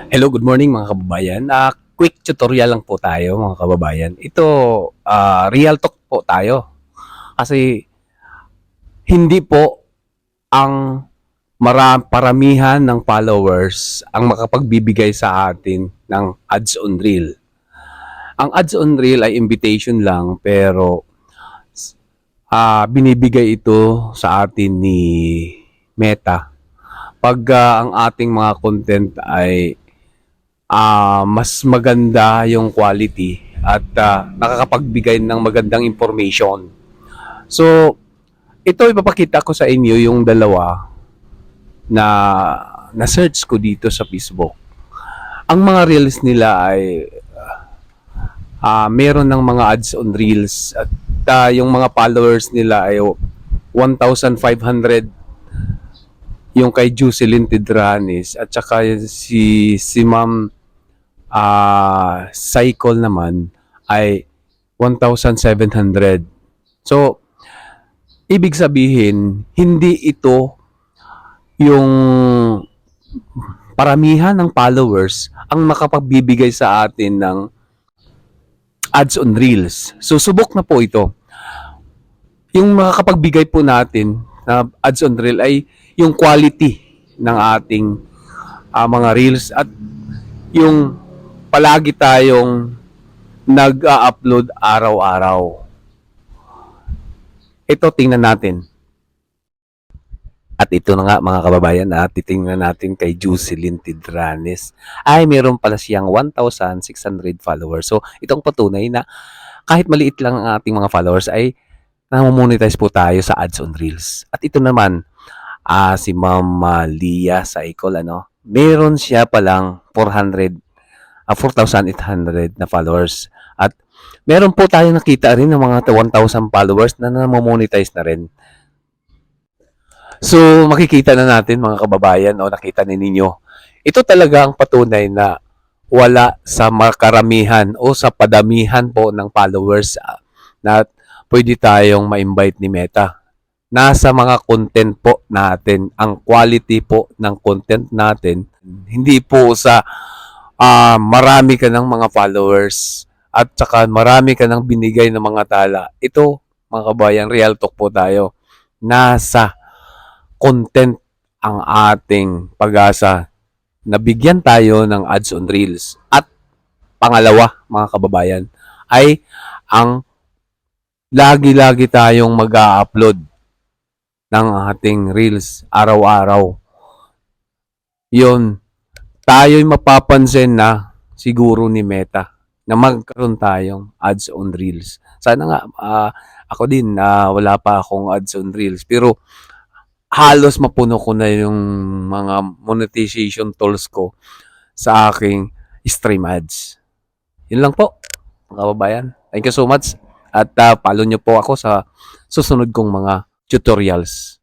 Hello, good morning mga kababayan. Quick tutorial lang po tayo mga kababayan. Ito, real talk po tayo. Kasi hindi po ang paramihan ng followers ang makapagbibigay sa atin ng ads on reel. Ang ads on reel ay invitation lang pero binibigay ito sa atin ni Meta pag ang ating mga content ay mas maganda yung quality at nakakapagbigay ng magandang information. So, ito ipapakita ko sa inyo yung dalawa na na-search ko dito sa Facebook. Ang mga reels nila ay meron ng mga ads on reels at yung mga followers nila ay 1,500 yung kay Jocelyn Tidranis at saka si Ma'am cycle naman ay 1,700. So, ibig sabihin, hindi ito yung paramihan ng followers ang makapagbibigay sa atin ng ads on reels. So, subok na po ito. Yung makakapagbigay po natin na ads on reel ay yung quality ng ating mga reels at yung palagi tayong nag-upload araw-araw. Ito tingnan natin. At ito na nga mga kababayan, titingnan natin kay Jocelyn Tidranes. Ay, meron pala siyang 1,600 followers. So, itong patunay na kahit maliit lang ang ating mga followers ay namamonetize po tayo sa ads on reels. At ito naman, si Ma'am Leah Cycle, meron siya palang 4,800 na followers. At meron po tayong nakita rin ng mga 1,000 followers na namamonetize na rin. So, makikita na natin mga kababayan, nakita ninyo. Ito talaga ang patunay na wala sa makaramihan o sa padamihan po ng followers na pwede tayong ma-invite ni Meta. Nasa mga content po natin, ang quality po ng content natin, hindi po sa marami ka ng mga followers at saka marami ka ng binigay ng mga tala. Ito, mga kabayan, real talk po tayo. Nasa content ang ating pag-asa. Nabigyan tayo ng ads on reels. At pangalawa, mga kababayan, ay ang lagi-lagi tayong mag-upload ng ating reels araw-araw. Yun, tayo'y mapapansin na siguro ni Meta na magkaroon tayong ads on reels. Sana nga, ako din, wala pa akong ads on reels. Pero halos mapuno ko na yung mga monetization tools ko sa aking stream ads. Yun lang po, mga kababayan. Thank you so much. At follow nyo po ako sa susunod kong mga tutorials.